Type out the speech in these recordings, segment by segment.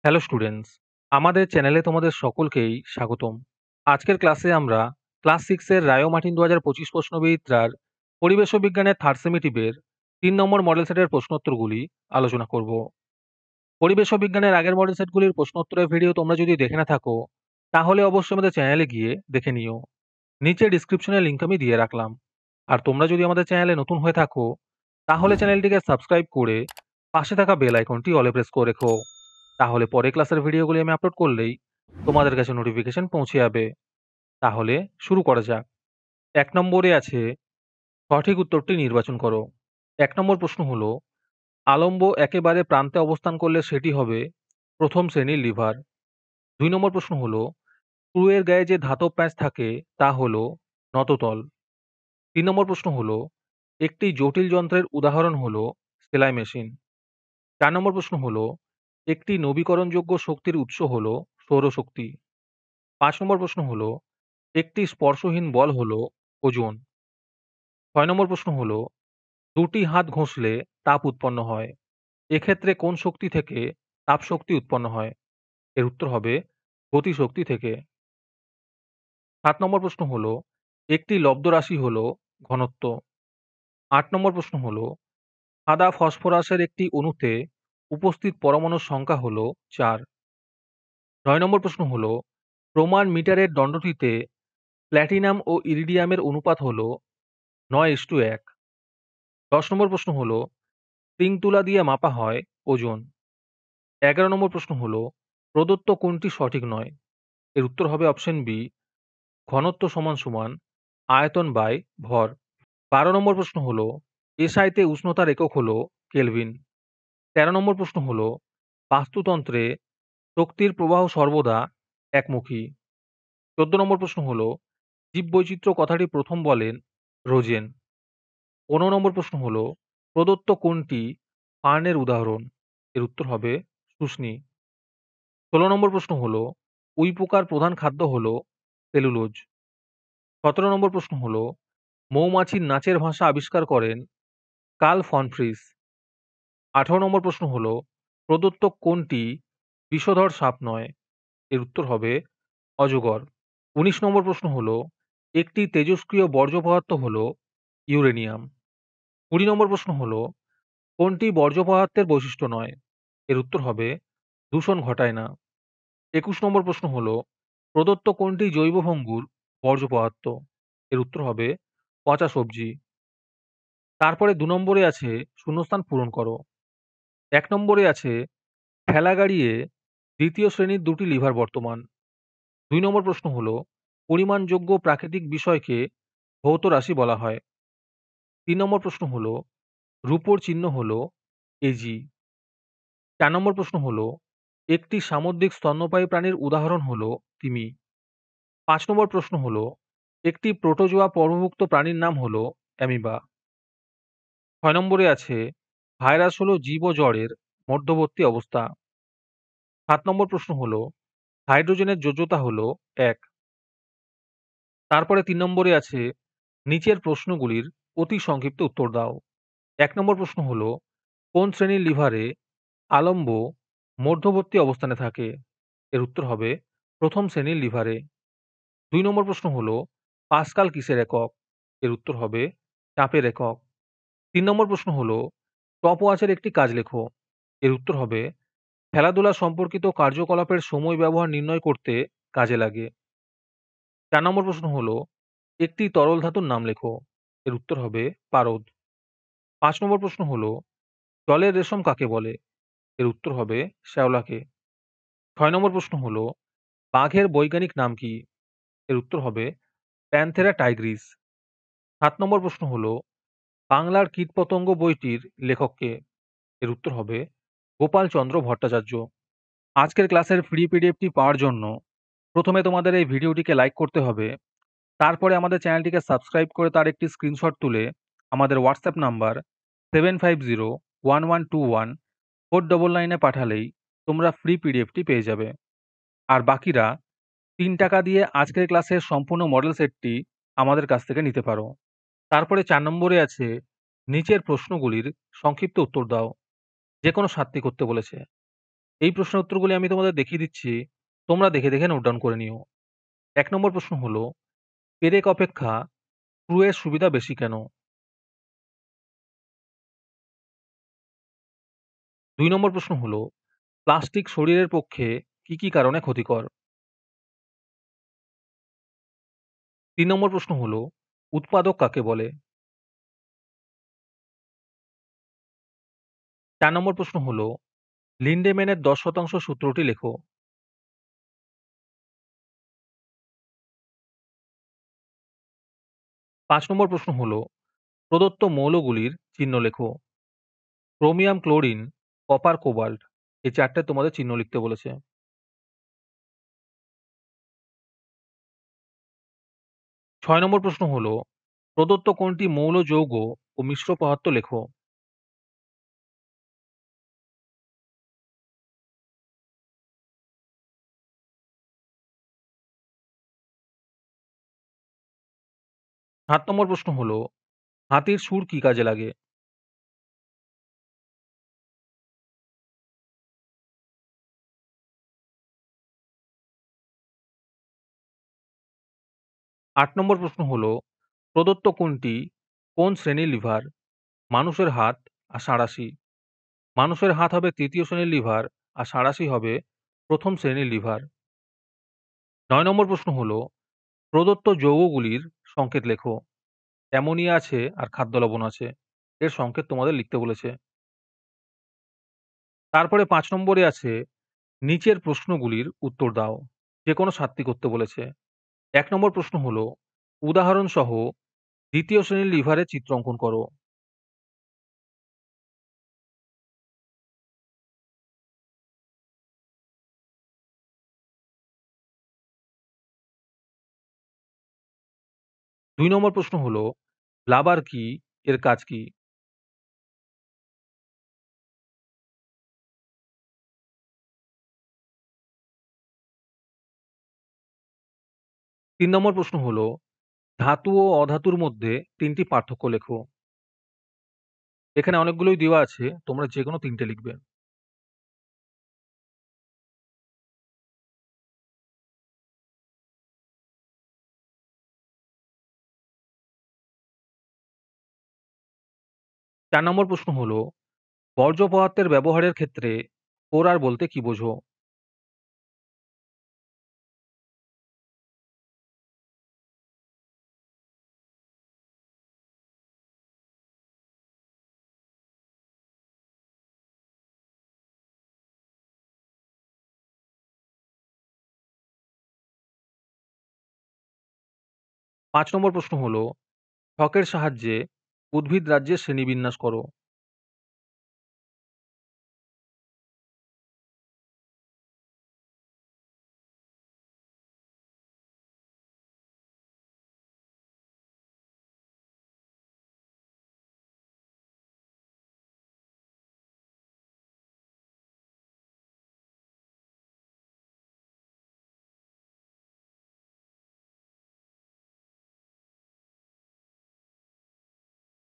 Hello students, আমাদের চ্যানেলে তোমাদের সকলকেই স্বাগতম। আজকের ক্লাসে আমরা ক্লাস 6 এর রায়ো মার্টিন 2025 প্রশ্নবিচিত্রার পরিবেশ ও বিজ্ঞানের থার্ড সেমিটিভের 3 নম্বর মডেল সেটের প্রশ্নোত্তরগুলি আলোচনা করব। পরিবেশ ও বিজ্ঞানের আগের মডেল সেটগুলির প্রশ্নোত্তরের ভিডিও তোমরা যদি দেখে না থাকো, তাহলে অবশ্যই আমাদের চ্যানেলে গিয়ে দেখে নিও। নিচে ডিসক্রিপশনে লিংক আমি দিয়ে রাখলাম। আর তোমরা যদি আমাদের চ্যানেলে নতুন হয়ে থাকো, তাহলে চ্যানেলটিকে সাবস্ক্রাইব করে পাশে থাকা বেল আইকনটি অলে প্রেস করে রেখো। তাহলে পরে ক্লাসের ভিডিওগুলি আমি আপলোড করলেই তোমাদের কাছে নোটিফিকেশন পৌঁছে যাবে। তাহলে শুরু করা যাক। ১ নম্বরে আছে সঠিক উত্তরটি নির্বাচন করো। ১ নম্বর প্রশ্ন হলো, আলম্ব একেবারে প্রান্তে অবস্থান করলে সেটি হবে প্রথম শ্রেণীর লিভার। ২ নম্বর প্রশ্ন হলো, স্ক্রুয়ের গায়ে যে ধাতব প্যাঁচ থাকে তা হলো নততল। ৩ নম্বর প্রশ্ন হলো, একটি জটিল যন্ত্রের উদাহরণ হলো সেলাই মেশিন। ৪ নম্বর প্রশ্ন হলো, একটি নবীকরণযোগ্য শক্তির উৎস হলো সৌরশক্তি। ৫ নম্বর প্রশ্ন হলো, একটি স্পর্শহীন বল হলো ওজন। ৬ নম্বর প্রশ্ন হলো, দুটি হাত ঘষলে তাপ উৎপন্ন হয়। এক্ষেত্রে কোন শক্তি থেকে তাপ শক্তি উৎপন্ন হয়? এর উত্তর হবে গতিশক্তি থেকে। ৭ নম্বর প্রশ্ন হলো, একটি লব্ধ রাশি হলো ঘনত্ব। ৮ নম্বর প্রশ্ন হলো, সাদা ফসফরাসের একটি অণুতে উপস্থিত পরমাণুর সংখ্যা হলো ৪। ৯ নম্বর প্রশ্ন হলো, প্রমাণ মিটারের দণ্ডটিতে প্ল্যাটিনাম ও ইরিডিয়ামের অনুপাত হলো ৯:১। ১০ নম্বর প্রশ্ন হলো, স্প্রিং তুলা দিয়ে মাপা হয় ওজন। ১১ নম্বর প্রশ্ন হলো, প্রদত্ত কোনটি সঠিক নয়? এর উত্তর হবে অপশন বি, ঘনত্ব সমান সমান আয়তন বাই ভর। ১২ নম্বর প্রশ্ন হলো, এসআইতে উষ্ণতার একক হলো কেলভিন। ১৩ নম্বর প্রশ্ন হলো, বাস্তুতন্ত্রে শক্তির প্রবাহ সর্বদা একমুখী। ১৪ নম্বর প্রশ্ন হলো, জীববৈচিত্র্য কথাটি প্রথম বলেন রোজেন। ১৫ নম্বর প্রশ্ন হলো, প্রদত্ত কোনটি ফার্নের উদাহরণ? এর উত্তর হবে শুষ্নি। ১৬ নম্বর প্রশ্ন হলো, উইপোকার প্রধান খাদ্য হলো সেলুলোজ। ১৭ নম্বর প্রশ্ন হলো, মৌমাছির নাচের ভাষা আবিষ্কার করেন কার্ল ফন ফ্রিস। ১৮ নম্বর প্রশ্ন হলো, প্রদত্ত কোনটি বিষধর সাপ নয়? এর উত্তর হবে অজগর। ১৯ নম্বর প্রশ্ন হলো, একটি তেজস্ক্রিয় বর্জ্য পদার্থ হলো ইউরেনিয়াম। ২০ নম্বর প্রশ্ন হলো, কোনটি বর্জ্য পদার্থের বৈশিষ্ট্য নয়? এর উত্তর হবে দূষণ ঘটায় না। ২১ নম্বর প্রশ্ন হলো, প্রদত্ত কোনটি জৈব ভঙ্গুর বর্জ্য পদার্থ? এর উত্তর হবে পচা সবজি। তারপরে ২ নম্বরে আছে শূন্যস্থান পূরণ করো। ১ নম্বরে আছে ঠেলা গাড়িয়ে দ্বিতীয় শ্রেণীর দুটি লিভার বর্তমান। ২ নম্বর প্রশ্ন হলো, পরিমাণযোগ্য প্রাকৃতিক বিষয়কে ভৌত রাশি বলা হয়। ৩ নম্বর প্রশ্ন হলো, রূপোর চিহ্ন হলো এজি। ৪ নম্বর প্রশ্ন হলো, একটি সামুদ্রিক স্তন্যপায়ী প্রাণীর উদাহরণ হলো তিমি। ৫ নম্বর প্রশ্ন হলো, একটি প্রোটোজোয়া পর্বভুক্ত প্রাণীর নাম হলো অ্যামিবা। ৬ নম্বরে আছে ভাইরাস হলো জীব ও জড়ের মধ্যবর্তী অবস্থা। ৭ নম্বর প্রশ্ন হলো, হাইড্রোজেনের যোজ্যতা হলো ১। তারপরে ৩ নম্বরে আছে নিচের প্রশ্নগুলির অতি সংক্ষিপ্ত উত্তর দাও। ১ নম্বর প্রশ্ন হলো, কোন শ্রেণীর লিভারে আলম্ব মধ্যবর্তী অবস্থানে থাকে? এর উত্তর হবে প্রথম শ্রেণীর লিভারে। ২ নম্বর প্রশ্ন হলো, পাস্কাল কিসের একক? এর উত্তর হবে চাপের একক। ৩ নম্বর প্রশ্ন হলো, স্টপওয়াচের একটি কাজ লেখো। এর উত্তর হবে খেলাধুলা সম্পর্কিত কার্যকলাপের সময় ব্যবহার নির্ণয় করতে কাজে লাগে। ৪ নম্বর প্রশ্ন হলো, একটি তরল ধাতুর নাম লেখো। এর উত্তর হবে পারদ। ৫ নম্বর প্রশ্ন হলো, জলের রেশম কাকে বলে? এর উত্তর হবে শ্যাওলাকে। ৬ নম্বর প্রশ্ন হলো, বাঘের বৈজ্ঞানিক নাম কি? এর উত্তর হবে প্যান্থেরা টাইগ্রিস। ৭ নম্বর প্রশ্ন হলো, বাংলার কীটপতঙ্গ বইটির লেখক কে? এর উত্তর হবে গোপালচন্দ্র ভট্টাচার্য। আজকের ক্লাসের ফ্রি পিডিএফটি পাওয়ার জন্য প্রথমে তোমাদের এই ভিডিওটিকে লাইক করতে হবে। তারপরে আমাদের চ্যানেলটিকে সাবস্ক্রাইব করে তার একটি স্ক্রিনশট তুলে আমাদের হোয়াটসঅ্যাপ নাম্বার 7501112499 পাঠালেই তোমরা ফ্রি পিডিএফটি পেয়ে যাবে। আর বাকিরা ৩ টাকা দিয়ে আজকের ক্লাসের সম্পূর্ণ মডেল সেটটি আমাদের কাছ থেকে নিতে পারো। তারপরে ৪ নম্বরে আছে নিচের প্রশ্নগুলির সংক্ষিপ্ত উত্তর দাও। যে কোনো ৭টি করতে বলেছে। এই প্রশ্নের উত্তরগুলি আমি তোমাদের দেখিয়ে দিচ্ছি। তোমরা দেখে, দেখে নোট ডাউন করে নিও। ১ নম্বর প্রশ্ন হলো, পেরেক অপেক্ষা স্ক্রু-এর সুবিধা বেশি কেন? ২ নম্বর প্রশ্ন হলো, প্লাস্টিক শরীরের পক্ষে কি, কি কারণে ক্ষতিকর? ৩ নম্বর প্রশ্ন হলো, উৎপাদক কাকে বলে? ৪ নম্বর প্রশ্ন হলো, লিন্ডেম্যানের ১০% সূত্রটি লেখো। ৫ নম্বর প্রশ্ন হলো, প্রদত্ত মৌলগুলির চিহ্ন লেখো। ক্রোমিয়াম, ক্লোরিন, কপার, কোবাল্ট এই ৪ টে তোমাদের চিহ্ন লিখতে বলেছে। ৬ নম্বর প্রশ্ন হলো, প্রদত্ত কোনটি মৌল যৌগ ও মিশ্র পদার্থ লেখো। ৭ নম্বর প্রশ্ন হলো, হাতির শুঁড় কি কাজে লাগে? ৮ নম্বর প্রশ্ন হলো, প্রদত্ত কোনটি কোন শ্রেণীর লিভার? মানুষের হাত আর ষাঁড়াশি। মানুষের হাত হবে ৩য় শ্রেণীর লিভার আর ষাঁড়াশি হবে ১ম শ্রেণীর লিভার। ৯ নম্বর প্রশ্ন হলো, প্রদত্ত যৌগগুলির সংকেত লেখো। অ্যামোনিয়া আছে আর খাদ্য লবণ আছে। এর সংকেত তোমাদের লিখতে বলেছে। তারপরে ৫ নম্বরে আছে, নিচের প্রশ্নগুলির উত্তর দাও। যেকোনো ৭ টি করতে বলেছে। ১ নম্বর প্রশ্ন হলো, উদাহরণসহ ২য় শ্রেণীর লিভারের চিত্র অঙ্কন করো। ২ নম্বর প্রশ্ন হলো, ব্লাবার কি? এর কাজ কি? ৩ নম্বর প্রশ্ন হলো, ধাতু ও অধাতুর মধ্যে ৩ টি পার্থক্য লেখো। এখানে অনেকগুলোই দেওয়া আছে, তোমরা যেকোনো ৩ টে লিখবে। ৪ নম্বর প্রশ্ন হলো, বর্জ্য পদার্থের ব্যবহারের ক্ষেত্রে ফোড়ার বলতে কি বোঝো? ৫ নম্বর প্রশ্ন হলো, ছকের সাহায্যে উদ্ভিদ রাজ্যের শ্রেণীবিন্যাস করো।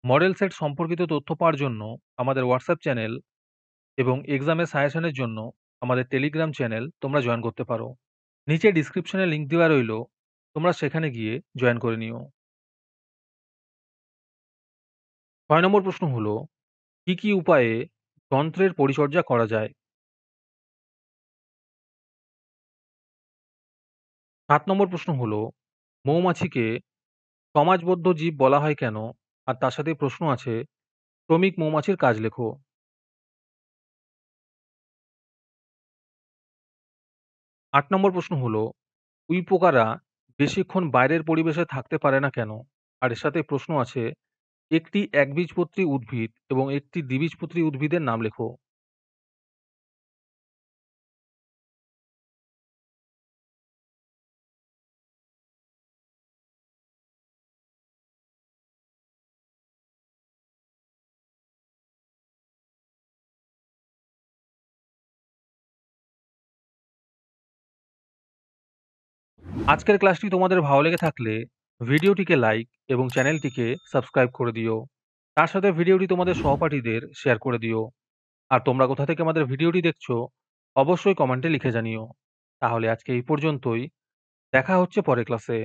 মডেল সেট সম্পর্কিত তথ্য পাওয়ার জন্য আমাদের হোয়াটসঅ্যাপ চ্যানেল এবং এক্সামের সাজেশনের জন্য আমাদের টেলিগ্রাম চ্যানেল তোমরা জয়েন করতে পারো। নিচে ডিসক্রিপশনে লিংক দেওয়া রইলো, তোমরা সেখানে গিয়ে জয়েন করে নিও। ৬ নম্বর প্রশ্ন হলো, কি, কি উপায়ে যন্ত্রের পরিচর্যা করা যায়? ৭ নম্বর প্রশ্ন হলো, মৌমাছিকে সমাজবদ্ধ জীব বলা হয় কেন? আর তার সাথে প্রশ্ন আছে, শ্রমিক মৌমাছির কাজ লেখো। ৮ নম্বর প্রশ্ন হলো, উইপোকারা বেশিক্ষণ বাইরের পরিবেশে থাকতে পারে না কেন? আর এর সাথে প্রশ্ন আছে, একটি একবীজপত্রী উদ্ভিদ এবং একটি দ্বিবীজপত্রী উদ্ভিদের নাম লেখো। আজকের ক্লাসটি তোমাদের ভালো লেগে থাকলে ভিডিওটিকে লাইক এবং চ্যানেলটিকে সাবস্ক্রাইব করে দিও। তার সাথে ভিডিওটি তোমাদের সহপাঠীদের শেয়ার করে দিও। আর তোমরা কোথা থেকে আমাদের ভিডিওটি দেখছো অবশ্যই কমেন্টে লিখে জানিও। তাহলে আজকে এই পর্যন্তই। দেখা হচ্ছে পরের ক্লাসে।